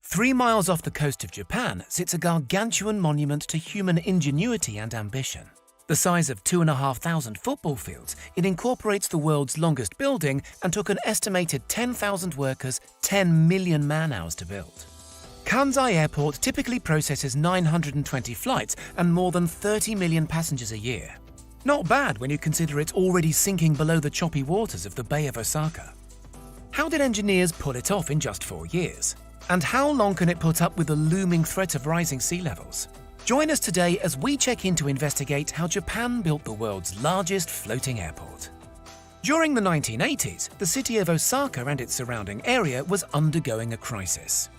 3 miles off the coast of Japan sits a gargantuan monument to human ingenuity and ambition. The size of 2,500 football fields, it incorporates the world's longest building and took an estimated 10,000 workers 10 million man-hours to build. Kansai Airport typically processes 920 flights and more than 30 million passengers a year. Not bad when you consider it's already sinking below the choppy waters of the Bay of Osaka. How did engineers pull it off in just 4 years? And how long can it put up with the looming threat of rising sea levels? Join us today as we check in to investigate how Japan built the world's largest floating airport. During the 1980s, the city of Osaka and its surrounding area was undergoing a crisis.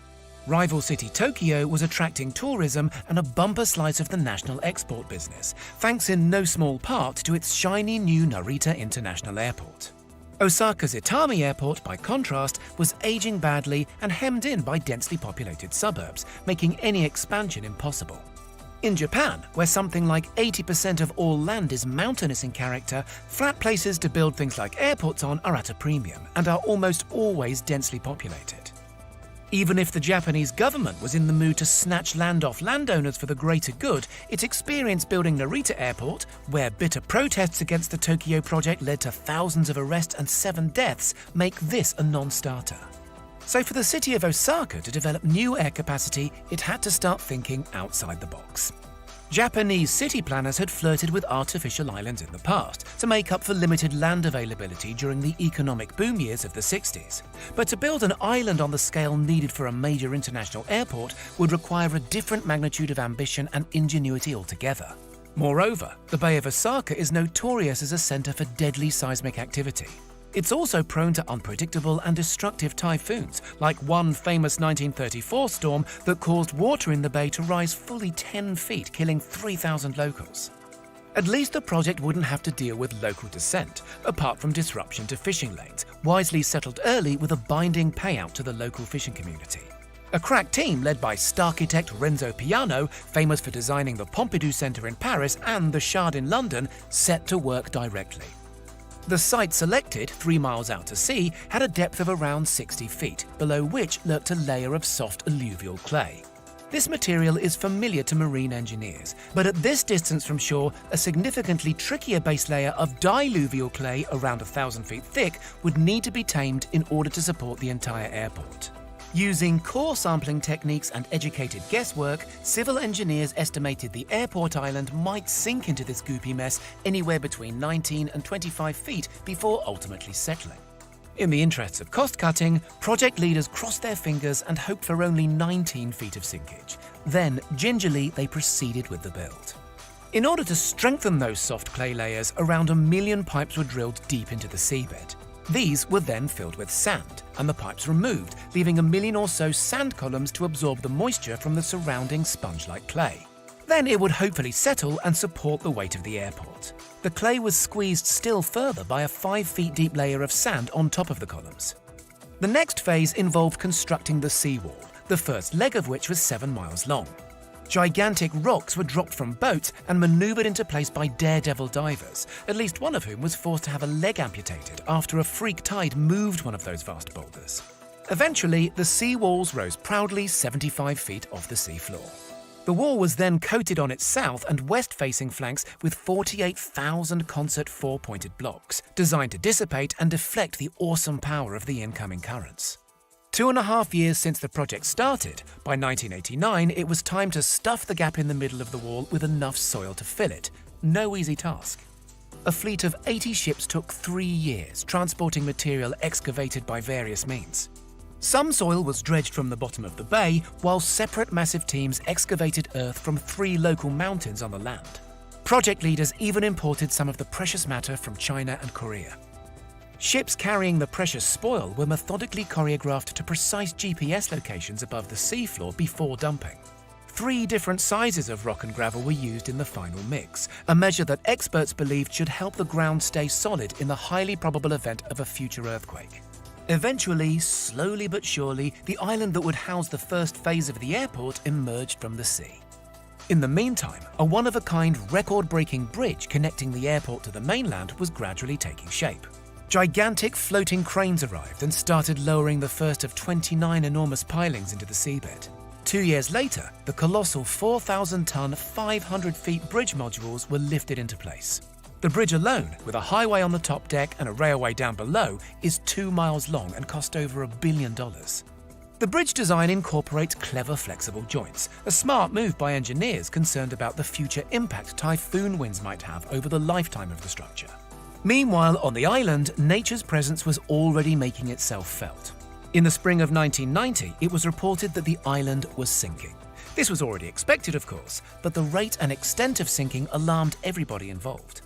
Rival city Tokyo was attracting tourism and a bumper slice of the national export business, thanks in no small part to its shiny new Narita International Airport. Osaka's Itami Airport, by contrast, was aging badly and hemmed in by densely populated suburbs, making any expansion impossible. In Japan, where something like 80% of all land is mountainous in character, flat places to build things like airports on are at a premium and are almost always densely populated. Even if the Japanese government was in the mood to snatch land off landowners for the greater good, its experience building Narita Airport, where bitter protests against the Tokyo project led to thousands of arrests and 7 deaths, make this a non-starter. So for the city of Osaka to develop new air capacity, it had to start thinking outside the box. Japanese city planners had flirted with artificial islands in the past to make up for limited land availability during the economic boom years of the 60s. But to build an island on the scale needed for a major international airport would require a different magnitude of ambition and ingenuity altogether. Moreover, the Bay of Osaka is notorious as a center for deadly seismic activity. It's also prone to unpredictable and destructive typhoons, like one famous 1934 storm that caused water in the bay to rise fully 10 feet, killing 3,000 locals. At least the project wouldn't have to deal with local dissent, apart from disruption to fishing lanes, wisely settled early with a binding payout to the local fishing community. A crack team led by starchitect Renzo Piano, famous for designing the Pompidou Centre in Paris and the Shard in London, set to work directly. The site selected, 3 miles out to sea, had a depth of around 60 feet, below which lurked a layer of soft alluvial clay. This material is familiar to marine engineers, but at this distance from shore, a significantly trickier base layer of diluvial clay around 1,000 feet thick would need to be tamed in order to support the entire airport. Using core sampling techniques and educated guesswork, civil engineers estimated the airport island might sink into this goopy mess anywhere between 19 and 25 feet before ultimately settling. In the interests of cost-cutting, project leaders crossed their fingers and hoped for only 19 feet of sinkage. Then, gingerly, they proceeded with the build. In order to strengthen those soft clay layers, around 1 million pipes were drilled deep into the seabed. These were then filled with sand, and the pipes removed, leaving 1 million or so sand columns to absorb the moisture from the surrounding sponge-like clay. Then it would hopefully settle and support the weight of the airport. The clay was squeezed still further by a 5 feet deep layer of sand on top of the columns. The next phase involved constructing the seawall, the first leg of which was 7 miles long. Gigantic rocks were dropped from boats and maneuvered into place by daredevil divers, at least one of whom was forced to have a leg amputated after a freak tide moved one of those vast boulders. Eventually, the sea walls rose proudly 75 feet off the seafloor. The wall was then coated on its south and west-facing flanks with 48,000 concert 4-pointed blocks, designed to dissipate and deflect the awesome power of the incoming currents. 2.5 years since the project started, by 1989 it was time to stuff the gap in the middle of the wall with enough soil to fill it. No easy task. A fleet of 80 ships took 3 years, transporting material excavated by various means. Some soil was dredged from the bottom of the bay, while separate massive teams excavated earth from 3 local mountains on the land. Project leaders even imported some of the precious matter from China and Korea. Ships carrying the precious spoil were methodically choreographed to precise GPS locations above the seafloor before dumping. 3 different sizes of rock and gravel were used in the final mix, a measure that experts believed should help the ground stay solid in the highly probable event of a future earthquake. Eventually, slowly but surely, the island that would house the first phase of the airport emerged from the sea. In the meantime, a one-of-a-kind record-breaking bridge connecting the airport to the mainland was gradually taking shape. Gigantic floating cranes arrived and started lowering the first of 29 enormous pilings into the seabed. 2 years later, the colossal 4,000-ton, 500 feet bridge modules were lifted into place. The bridge alone, with a highway on the top deck and a railway down below, is 2 miles long and cost over $1 billion. The bridge design incorporates clever flexible joints, a smart move by engineers concerned about the future impact typhoon winds might have over the lifetime of the structure. Meanwhile, on the island, nature's presence was already making itself felt. In the spring of 1990, it was reported that the island was sinking. This was already expected, of course, but the rate and extent of sinking alarmed everybody involved.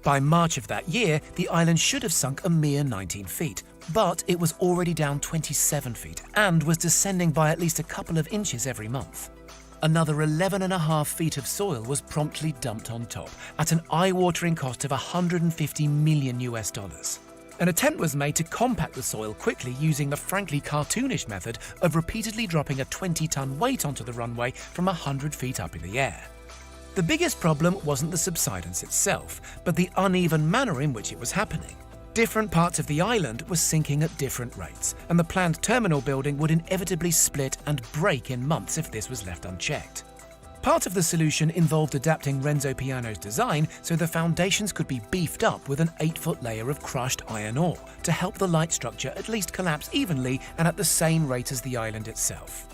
By March of that year, the island should have sunk a mere 19 feet, but it was already down 27 feet and was descending by at least a couple of inches every month. Another 11.5 feet of soil was promptly dumped on top at an eye-watering cost of $150 million. An attempt was made to compact the soil quickly using the frankly cartoonish method of repeatedly dropping a 20-ton weight onto the runway from 100 feet up in the air. The biggest problem wasn't the subsidence itself, but the uneven manner in which it was happening. Different parts of the island were sinking at different rates, and the planned terminal building would inevitably split and break in months if this was left unchecked. Part of the solution involved adapting Renzo Piano's design so the foundations could be beefed up with an 8-foot layer of crushed iron ore to help the light structure at least collapse evenly and at the same rate as the island itself.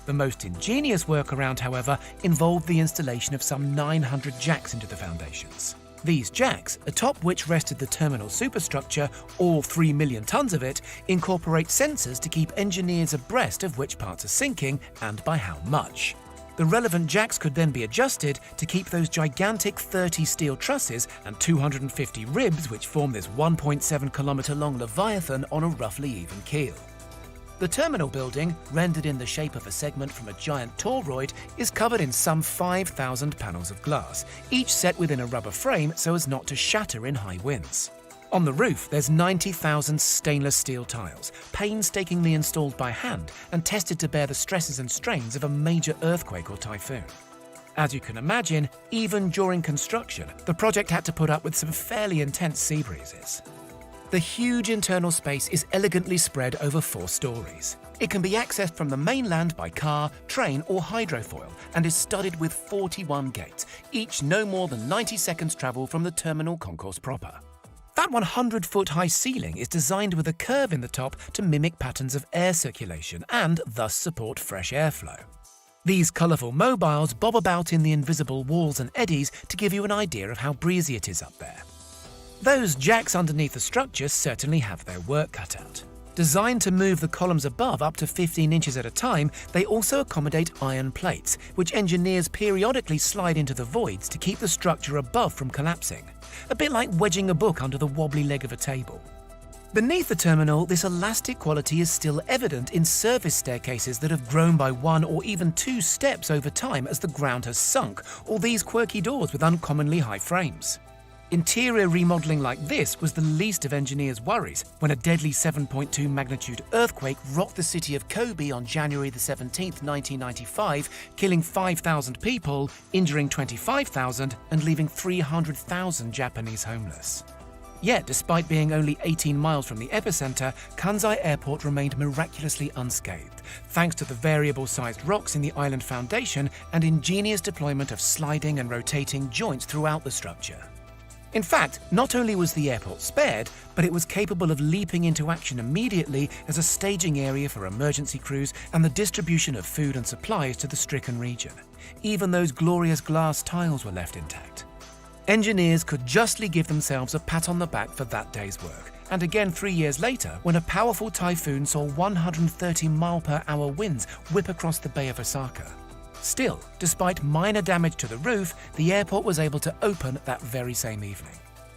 The most ingenious workaround, however, involved the installation of some 900 jacks into the foundations. These jacks, atop which rested the terminal superstructure, all 3 million tons of it, incorporate sensors to keep engineers abreast of which parts are sinking and by how much. The relevant jacks could then be adjusted to keep those gigantic 30 steel trusses and 250 ribs which form this 1.7-kilometre long leviathan on a roughly even keel. The terminal building, rendered in the shape of a segment from a giant toroid, is covered in some 5,000 panels of glass, each set within a rubber frame so as not to shatter in high winds. On the roof, there's 90,000 stainless steel tiles, painstakingly installed by hand and tested to bear the stresses and strains of a major earthquake or typhoon. As you can imagine, even during construction, the project had to put up with some fairly intense sea breezes. The huge internal space is elegantly spread over 4 stories. It can be accessed from the mainland by car, train or hydrofoil and is studded with 41 gates, each no more than 90 seconds travel from the terminal concourse proper. That 100-foot-high ceiling is designed with a curve in the top to mimic patterns of air circulation and thus support fresh airflow. These colourful mobiles bob about in the invisible walls and eddies to give you an idea of how breezy it is up there. Those jacks underneath the structure certainly have their work cut out. Designed to move the columns above up to 15 inches at a time, they also accommodate iron plates, which engineers periodically slide into the voids to keep the structure above from collapsing, a bit like wedging a book under the wobbly leg of a table. Beneath the terminal, this elastic quality is still evident in service staircases that have grown by 1 or even 2 steps over time as the ground has sunk, or these quirky doors with uncommonly high frames. Interior remodeling like this was the least of engineers' worries when a deadly 7.2 magnitude earthquake rocked the city of Kobe on January 17, 1995, killing 5,000 people, injuring 25,000 and leaving 300,000 Japanese homeless. Yet, despite being only 18 miles from the epicenter, Kansai Airport remained miraculously unscathed, thanks to the variable-sized rocks in the island foundation and ingenious deployment of sliding and rotating joints throughout the structure. In fact, not only was the airport spared, but it was capable of leaping into action immediately as a staging area for emergency crews and the distribution of food and supplies to the stricken region. Even those glorious glass tiles were left intact. Engineers could justly give themselves a pat on the back for that day's work, and again 3 years later when a powerful typhoon saw 130-mile-per-hour winds whip across the Bay of Osaka. Still, despite minor damage to the roof, the airport was able to open that very same evening.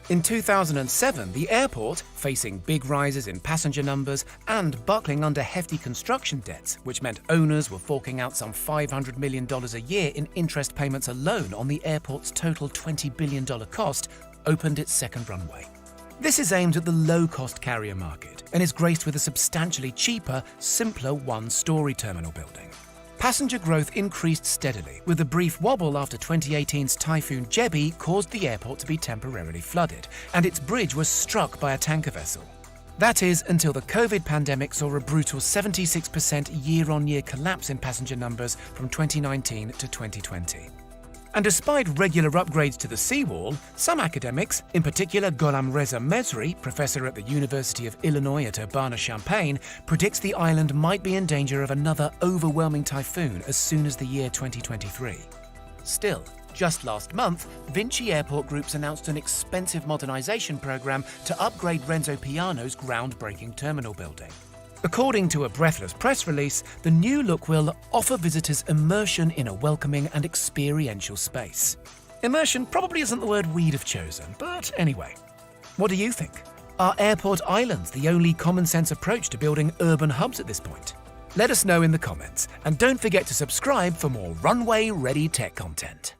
In 2007, the airport, facing big rises in passenger numbers and buckling under hefty construction debts, which meant owners were forking out some $500 million a year in interest payments alone on the airport's total $20 billion cost, opened its second runway. This is aimed at the low-cost carrier market and is graced with a substantially cheaper, simpler one-story terminal building. passenger growth increased steadily, with a brief wobble after 2018's Typhoon Jebi caused the airport to be temporarily flooded, and its bridge was struck by a tanker vessel. That is, until the COVID pandemic saw a brutal 76% year-on-year collapse in passenger numbers from 2019 to 2020. And despite regular upgrades to the seawall, some academics, in particular Gholam Reza Mesri, professor at the University of Illinois at Urbana-Champaign, predicts the island might be in danger of another overwhelming typhoon as soon as the year 2023. Still, just last month, Vinci Airport Groups announced an expensive modernization program to upgrade Renzo Piano's groundbreaking terminal building. According to a breathless press release, the new look will offer visitors immersion in a welcoming and experiential space. Immersion probably isn't the word we'd have chosen, but anyway. What do you think? Are airport islands the only common-sense approach to building urban hubs at this point? Let us know in the comments, and don't forget to subscribe for more runway-ready tech content.